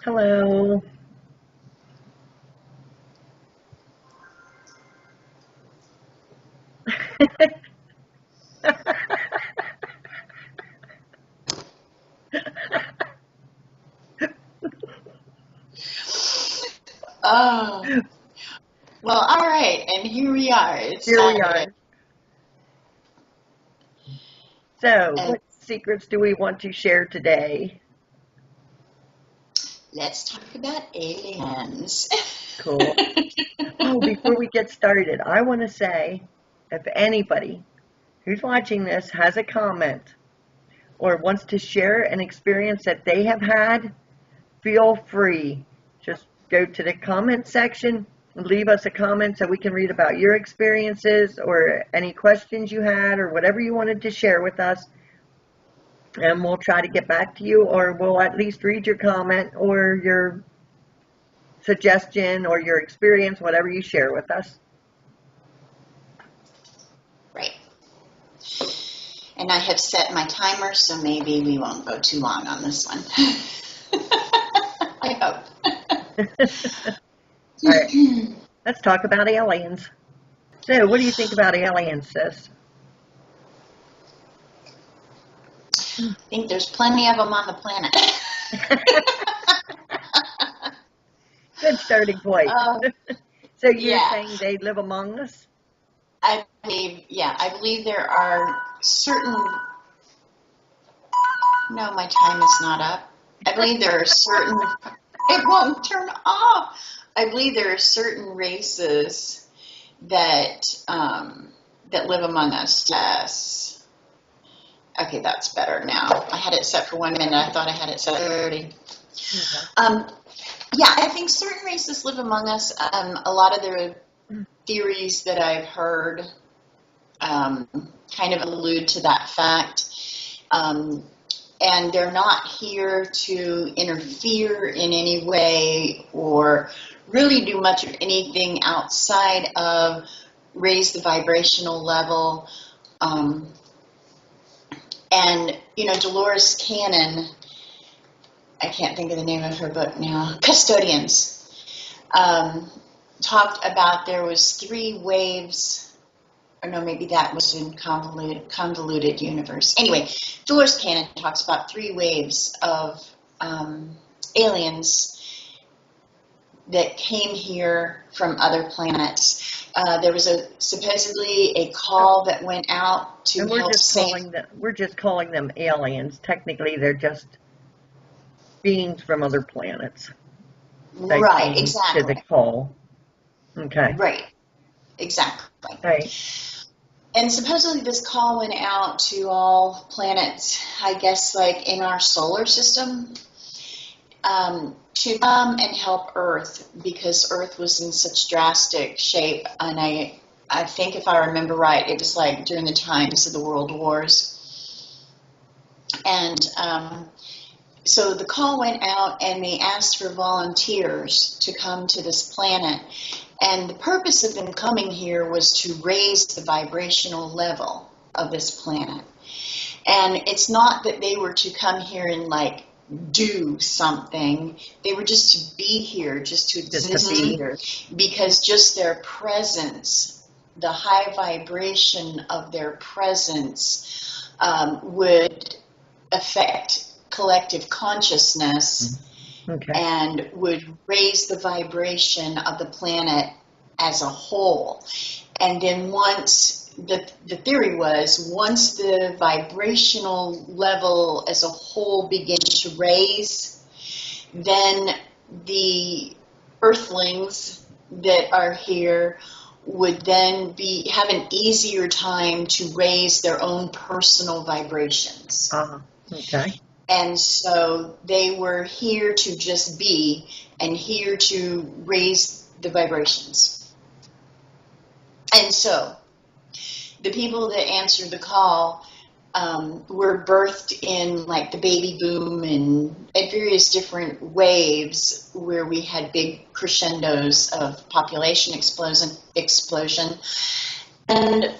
Hello. Oh, well, all right, and here we are. It's Here we Saturday, are. So, and what secrets do we want to share today? let's talk about aliens. Cool. Oh, before we get started, I want to say if anybody who's watching this has a comment or wants to share an experience that they have had, feel free. Just go to the comment section and leave us a comment so we can read about your experiences or any questions you had or whatever you wanted to share with us. And we'll try to get back to you, or we'll at least read your comment or your suggestion or your experience, whatever you share with us. Right. And I have set my timer, so maybe we won't go too long on this one. I hope. All right, let's talk about aliens. So, what do you think about aliens, sis? I think there's plenty of them on the planet. Good starting point. So, you're Yeah, saying they live among us? I believe there are certain. No, my time is not up. I believe there are certain. It won't turn off. I believe there are certain races that live among us. Yes. Okay, that's better now. I had it set for 1 minute. I thought I had it set for 30. Okay. Yeah, I think certain races live among us. A lot of the theories that I've heard kind of allude to that fact. And they're not here to interfere in any way or really do much of anything outside of raise the vibrational level. And, Dolores Cannon, I can't think of the name of her book now, Custodians, talked about there was 3 waves. Or no, maybe that was in Convoluted Universe. Anyway, Dolores Cannon talks about 3 waves of aliens that came here from other planets. There was supposedly a call that went out to And help save. we're just calling them aliens. Technically, they're just beings from other planets. They Right, came to the exactly. call. Okay. Right, exactly. Right. And supposedly this call went out to all planets, I guess, like in our solar system, to come and help Earth because Earth was in such drastic shape. And I think if I remember right, it was like during the times of the World Wars. And so the call went out and they asked for volunteers to come to this planet. And the purpose of them coming here was to raise the vibrational level of this planet. And it's not that they were to come here and like do something. They were just to be here, just to exist here, because just their presence, the high vibration of their presence would affect collective consciousness. Okay. And would raise the vibration of the planet as a whole. And then once, the theory was, once the vibrational level as a whole begins to raise, then the earthlings that are here would then have an easier time to raise their own personal vibrations. Okay. And so they were here to just be and here to raise the vibrations. And so the people that answered the call were birthed in like the baby boom and at various different waves where we had big crescendos of population explosion. And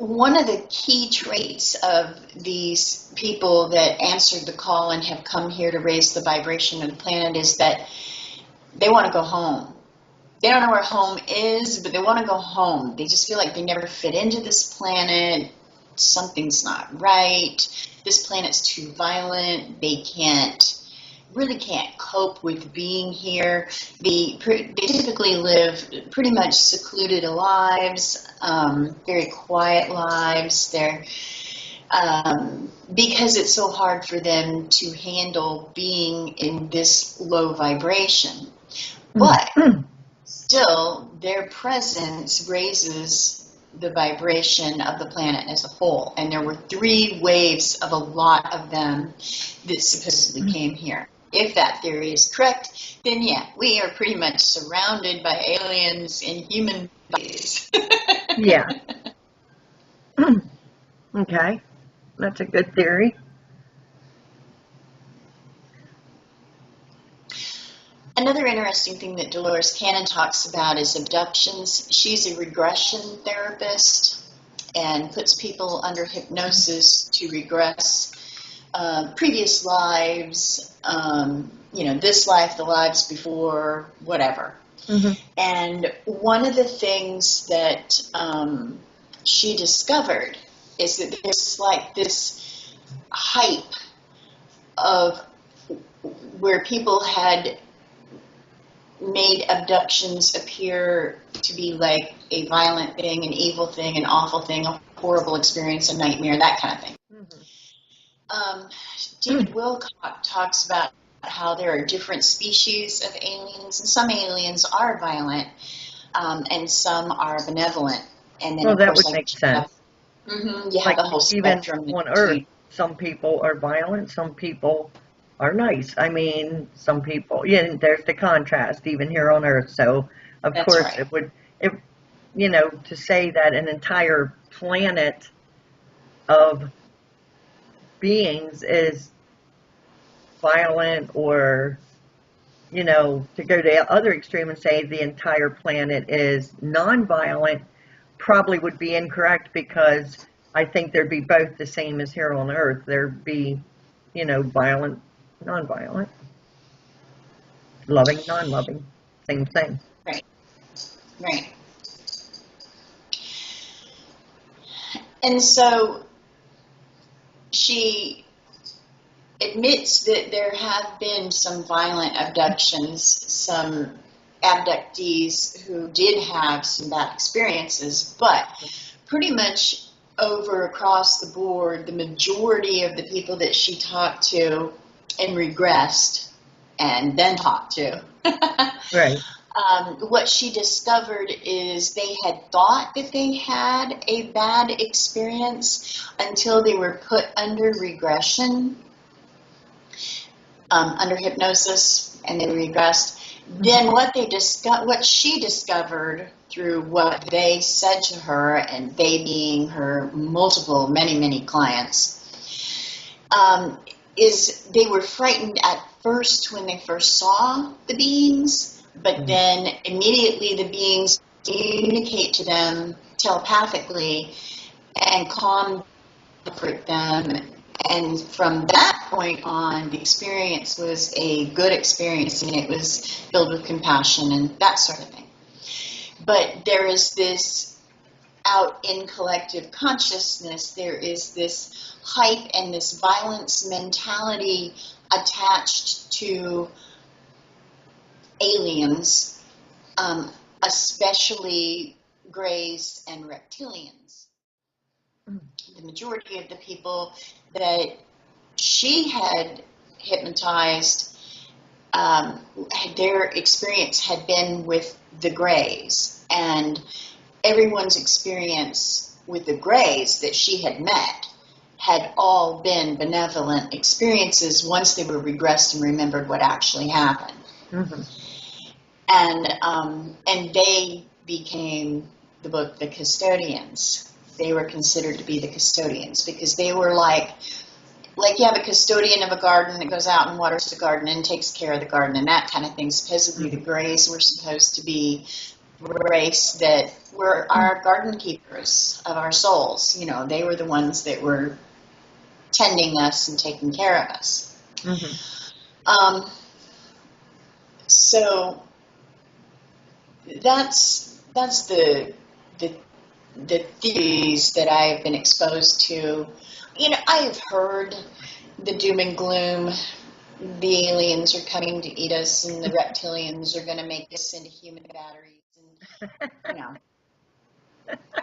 one of the key traits of these people that answered the call and have come here to raise the vibration of the planet is that they want to go home. They don't know where home is, but they want to go home. They just feel like they never fit into this planet. Something's not right. This planet's too violent. They really can't cope with being here. They typically live pretty much secluded lives, very quiet lives. They're because it's so hard for them to handle being in this low vibration. But still, their presence raises the vibration of the planet as a whole. And there were 3 waves of a lot of them that supposedly came here. If that theory is correct, then yeah, we are pretty much surrounded by aliens in human bodies. Yeah. Okay. That's a good theory. Another interesting thing that Dolores Cannon talks about is abductions. She's a regression therapist and puts people under hypnosis to regress previous lives, this life, the lives before, whatever. Mm-hmm. And one of the things that she discovered is that there's like this hype of where people had made abductions appear to be like a violent thing, an evil thing, an awful thing, a horrible experience, a nightmare, that kind of thing. Mm-hmm. David Wilcock talks about how there are different species of aliens, and some aliens are violent, and some are benevolent. And then, Well, of that course, would make sense. You have Like the whole spectrum. even on Earth, some people are violent, some people are nice. I mean, some people, there's the contrast even here on Earth. So, of That's course, right. to say that an entire planet of beings is violent, or, to go to the other extreme and say the entire planet is non-violent, probably would be incorrect, because I think there'd be both the same as here on Earth. There'd be, violent, non-violent, loving, non-loving, same thing. Right. And so she admits that there have been some violent abductions, some abductees who did have some bad experiences, but pretty much across the board, the majority of the people that she talked to and regressed and then talked to, Right. What she discovered is they had thought that they had a bad experience until they were put under regression, under hypnosis, and they regressed. Then what she discovered through what they said to her, and they being her many clients, is they were frightened at first when they first saw the beings, but then immediately the beings communicate to them telepathically and comfort them. And from that point on, the experience was a good experience, and it was filled with compassion and that sort of thing. But there is this, out in collective consciousness, there is this hype and this violence mentality attached to aliens, especially greys and reptilians. The majority of the people that she had hypnotized, their experience had been with the greys, and everyone's experience with the greys that she had met had all been benevolent experiences once they were regressed and remembered what actually happened. Mm-hmm. And they became the book The Custodians. They were considered to be the custodians because they were like you have a custodian of a garden that goes out and waters the garden and takes care of the garden and that kind of thing. Supposedly the greys were supposed to be race that were our garden keepers of our souls. You know, they were the ones that were tending us and taking care of us. Hmm. So that's the theories that I have been exposed to. You know, I have heard the doom and gloom. The aliens are coming to eat us, and the reptilians are going to make us into human batteries. And, you know,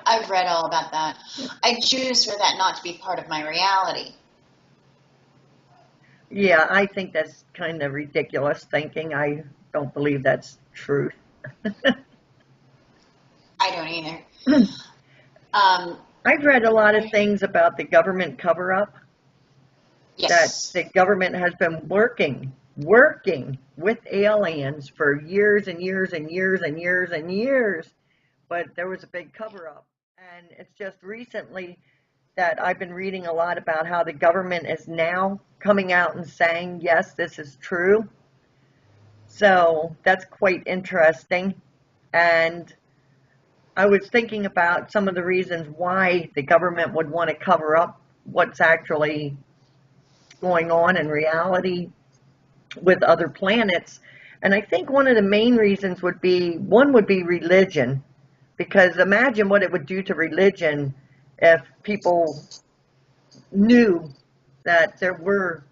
I've read all about that. I choose for that not to be part of my reality. Yeah, I think that's kind of ridiculous thinking. I don't believe that's truth. I don't either. Um, I've read a lot of things about the government cover up, that yes. the government has been working with aliens for years and years and years and years and years, but there was a big cover up. And it's just recently that I've been reading a lot about how the government is now coming out and saying, yes, this is true. So that's quite interesting. And I was thinking about some of the reasons why the government would want to cover up what's actually going on in reality with other planets. And I think one of the main reasons would be religion, because imagine what it would do to religion if people knew that there were,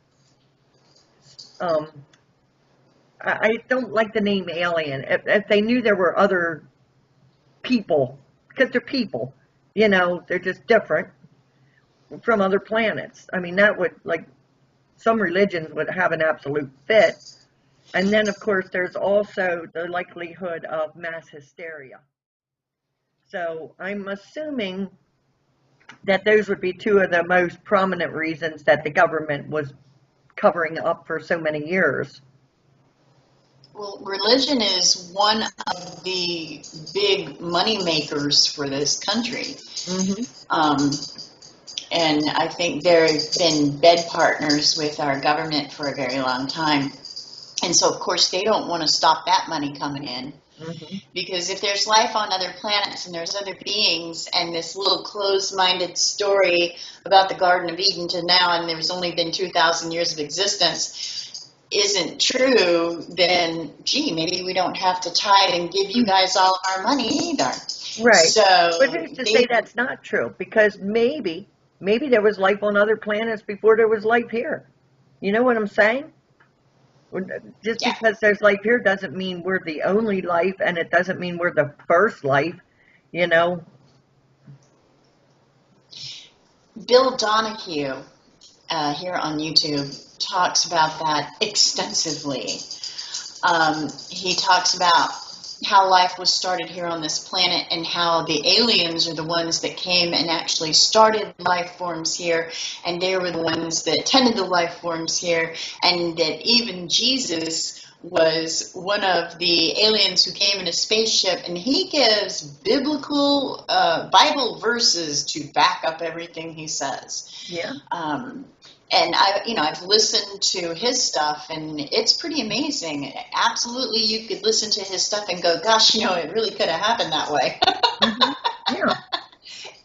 um, I don't like the name alien, if they knew there were other people, because they're people, you know, they're just different from other planets. I mean, that would, like, some religions would have an absolute fit. And then, of course, there's also the likelihood of mass hysteria. So I'm assuming that those would be two of the most prominent reasons that the government was covering up for so many years. Well, religion is one of the big money makers for this country. Mm-hmm. And I think they've been bed partners with our government for a very long time. And so, of course, they don't want to stop that money coming in. Mm-hmm. Because if there's life on other planets and there's other beings, and this little closed-minded story about the Garden of Eden to now, and there's only been 2,000 years of existence, isn't true, then, gee, maybe we don't have to tithe and give you guys all our money either. Right. So But who's to say that's not true? Because maybe there was life on other planets before there was life here. You know what I'm saying? Just Yeah. because there's life here doesn't mean we're the only life, and it doesn't mean we're the first life, you know? Bill Donahue here on YouTube talks about that extensively. He talks about how life was started here on this planet and how the aliens are the ones that came and actually started life forms here, and they were the ones that tended the life forms here, and that even Jesus was one of the aliens who came in a spaceship, and he gives biblical Bible verses to back up everything he says. Yeah. And I've listened to his stuff, and it's pretty amazing. Absolutely, you could listen to his stuff and go, "Gosh, it really could have happened that way." Mm-hmm. Yeah.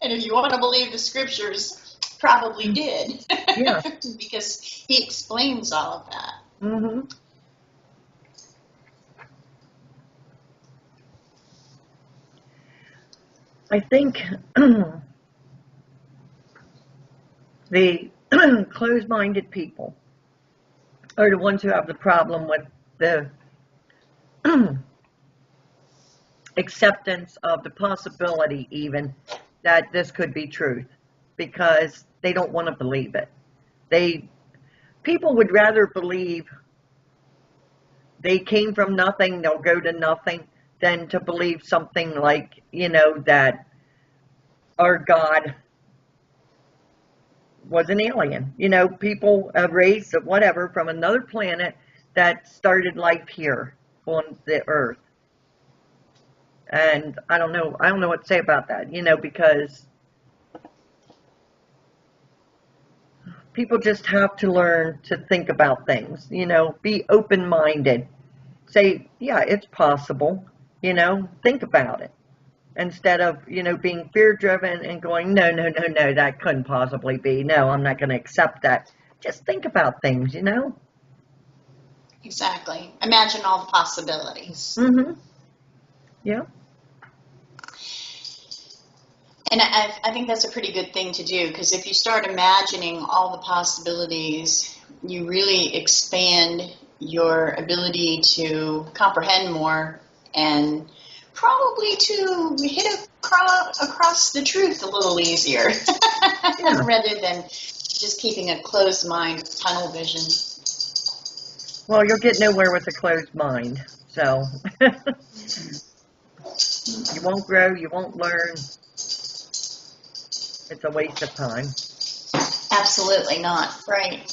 And if you want to believe the scriptures, probably did. Yeah. Because he explains all of that. Mm-hmm. I think the closed-minded people are the ones who have the problem with the acceptance of the possibility even that this could be truth, because they don't want to believe it. People would rather believe they came from nothing, they'll go to nothing, than to believe something like, that our God was an alien. People, a race of whatever from another planet that started life here on the earth. And I don't know what to say about that, because people just have to learn to think about things, be open-minded. Say, yeah, it's possible, Think about it. Instead of, being fear driven and going, no, no, no, no, that couldn't possibly be. No, I'm not going to accept that. Just think about things. Exactly. Imagine all the possibilities. Mm-hmm. Yeah. And I think that's a pretty good thing to do, because if you start imagining all the possibilities, you really expand your ability to comprehend more and probably to hit across the truth a little easier rather than just keeping a closed mind, tunnel vision. Well, you'll get nowhere with a closed mind. So you won't grow, you won't learn. It's a waste of time. Absolutely not. Right.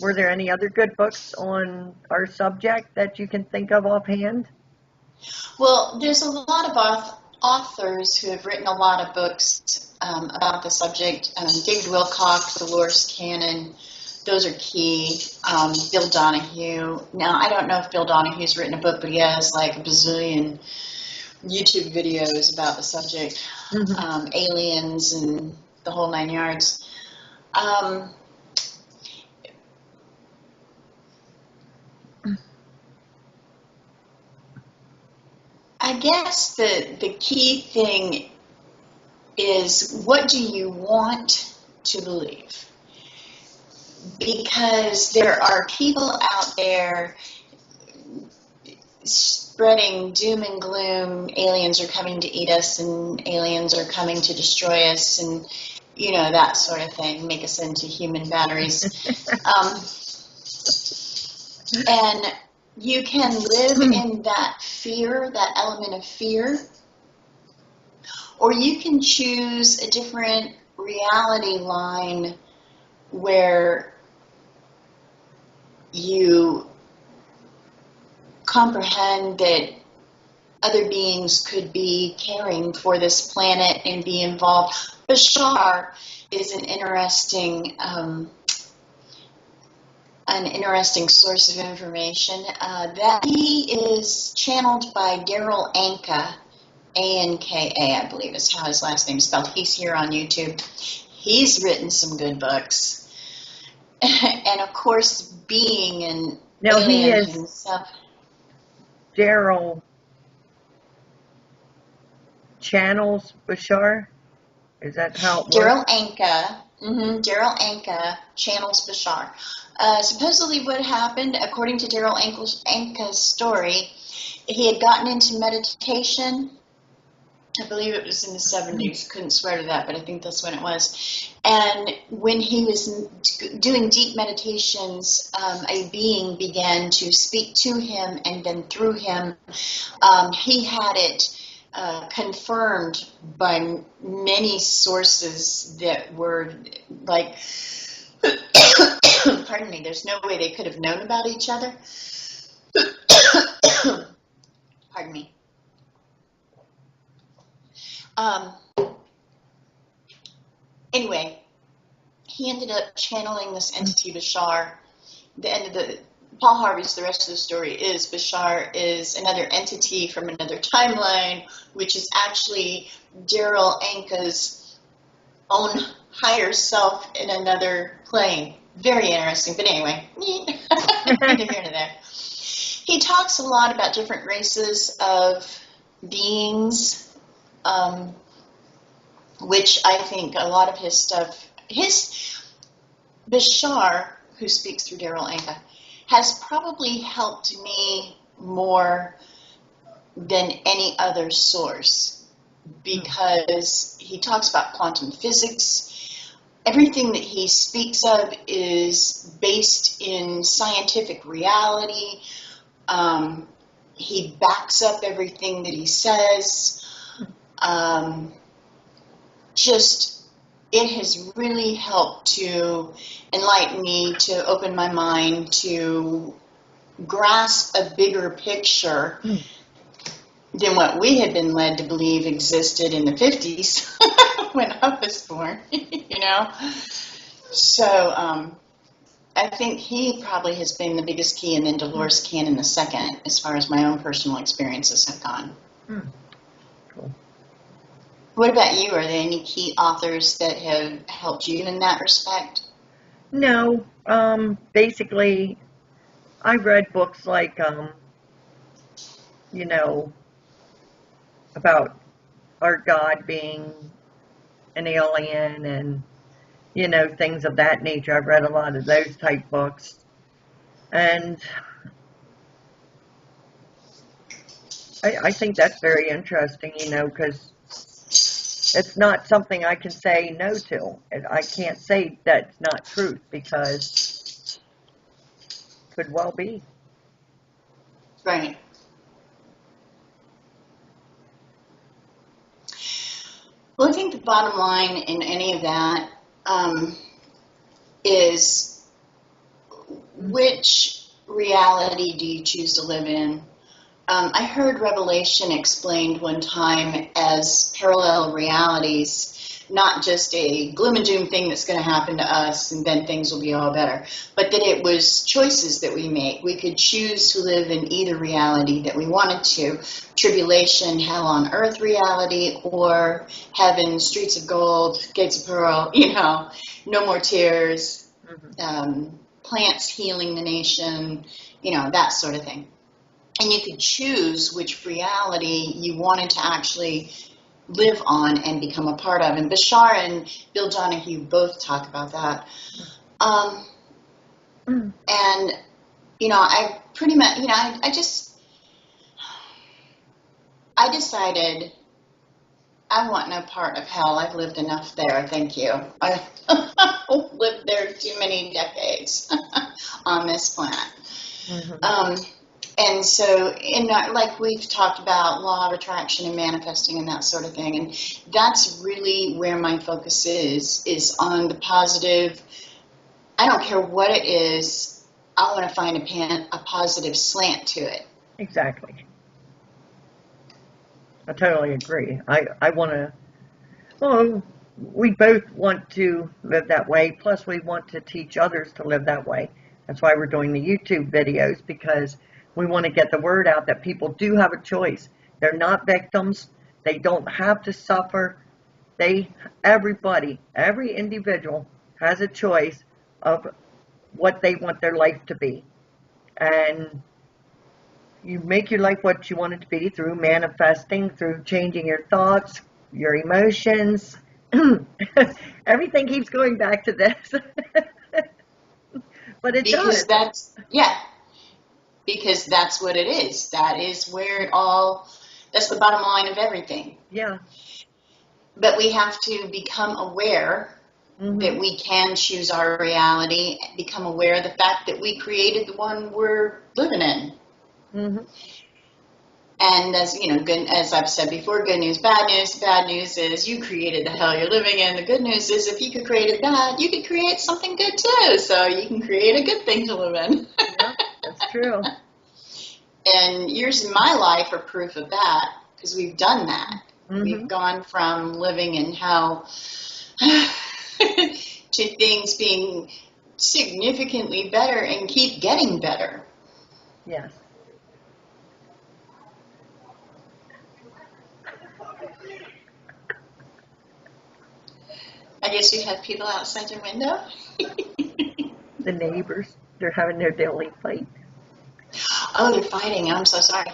Were there any other good books on our subject that you can think of offhand? Well, there's a lot of authors who have written a lot of books about the subject. David Wilcock, Dolores Cannon, those are key. Bill Donahue. Now, I don't know if Bill Donahue's written a book, but he has like a bazillion YouTube videos about the subject, aliens and the whole 9 yards. I guess the key thing is, what do you want to believe? Because there are people out there spreading doom and gloom, aliens are coming to eat us and aliens are coming to destroy us and, that sort of thing, make us into human batteries. And you can live in that fear, that element of fear, or you can choose a different reality line where you comprehend that other beings could be caring for this planet and be involved. Bashar is an interesting source of information. That he is channeled by Daryl Anka, A-N-K-A, I believe is how his last name is spelled. He's here on YouTube. He's written some good books. And of course, being an alien himself. Daryl channels Bashar? Is that how it works? Daryl Anka. Daryl Anka channels Bashar. Supposedly what happened, according to Daryl Anka's story, he had gotten into meditation. I believe it was in the 70s. Couldn't swear to that, but I think that's when it was. And when he was doing deep meditations, a being began to speak to him, and then through him, he had it confirmed by many sources that were like, pardon me, there's no way they could have known about each other. Pardon me. Anyway, he ended up channeling this entity, Bashar. Paul Harvey's The Rest of the Story is Bashar is another entity from another timeline, which is actually Daryl Anka's own higher self in another plane. Very interesting, but anyway, neither here nor there. He talks a lot about different races of beings, which I think a lot of his stuff, Bashar, who speaks through Daryl Anka, has probably helped me more than any other source, because he talks about quantum physics. Everything that he speaks of is based in scientific reality. He backs up everything that he says. It has really helped to enlighten me, to open my mind, to grasp a bigger picture than what we had been led to believe existed in the 50s when I was born, So I think he probably has been the biggest key, and then Dolores Cannon the second, as far as my own personal experiences have gone. Cool. What about you? Are there any key authors that have helped you in that respect? No, basically, I read books like, you know, about our God being an alien and, things of that nature. I've read a lot of those type books. And I think that's very interesting, because it's not something I can say no to. I can't say that's not truth because it could well be. Right. Well, I think the bottom line in any of that is which reality do you choose to live in? I heard Revelation explained one time as parallel realities, not just a gloom and doom thing that's going to happen to us and then things will be all better, but that it was choices that we make. We could choose to live in either reality that we wanted to, tribulation, hell on earth reality, or heaven, streets of gold, gates of pearl, no more tears, plants healing the nation, that sort of thing. And you could choose which reality you wanted to actually live on and become a part of. And Bashar and Bill Donahue both talk about that. And, I pretty much, I decided I want no part of hell. I've lived enough there, thank you. I've lived there too many decades on this planet. And so, like we've talked about law of attraction and manifesting and that sort of thing, and that's really where my focus is on the positive. I don't care what it is, I want to find a positive slant to it. Exactly. I totally agree. I want to, well, we both want to live that way, plus we want to teach others to live that way. That's why we're doing the YouTube videos, because we want to get the word out that people do have a choice. They're not victims. They don't have to suffer. Everybody, every individual has a choice of what they want their life to be. And you make your life what you want it to be through manifesting, through changing your thoughts, your emotions. Everything keeps going back to this. But it does. Because that's what it is. That is where that's the bottom line of everything. Yeah. But we have to become aware that we can choose our reality, become aware of the fact that we created the one we're living in. And as I've said before, good news, bad news. The bad news is you created the hell you're living in. The good news is if you could create it bad, you could create something good too. So you can create a good thing to live in. Yeah, that's true. And years in my life are proof of that, because we've done that. We've gone from living in hell to things being significantly better and keep getting better. Yes. I guess you have people outside your window. The neighbors, they're having their daily fight. Oh, they're fighting. I'm so sorry.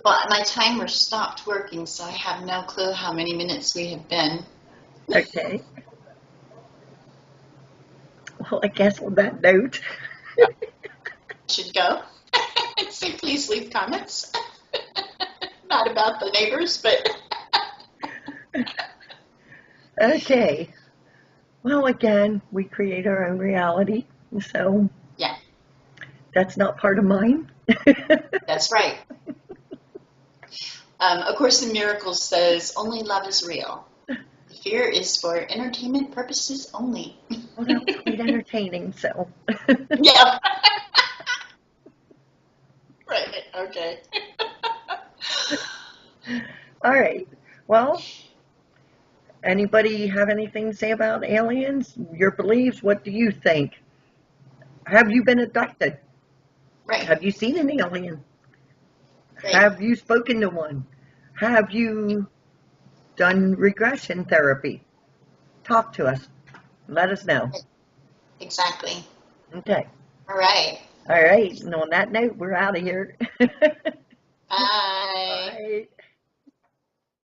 Well, my timer stopped working, so I have no clue how many minutes we have been. Okay. Well, I guess on that note. Should go. So please leave comments. Not about the neighbors, but. Okay. Well, again, we create our own reality, so. Yeah. That's not part of mine. That's right. Of course, the Miracle says only love is real. The fear is for entertainment purposes only. Well, that's quite entertaining, so. Yeah. Okay. All right. Well, anybody have anything to say about aliens? Your beliefs? What do you think? Have you been abducted? Right. Have you seen an alien? Great. Have you spoken to one? Have you done regression therapy? Talk to us. Let us know. Exactly. Okay. All right. All right. And on that note, we're out of here. Bye. Bye.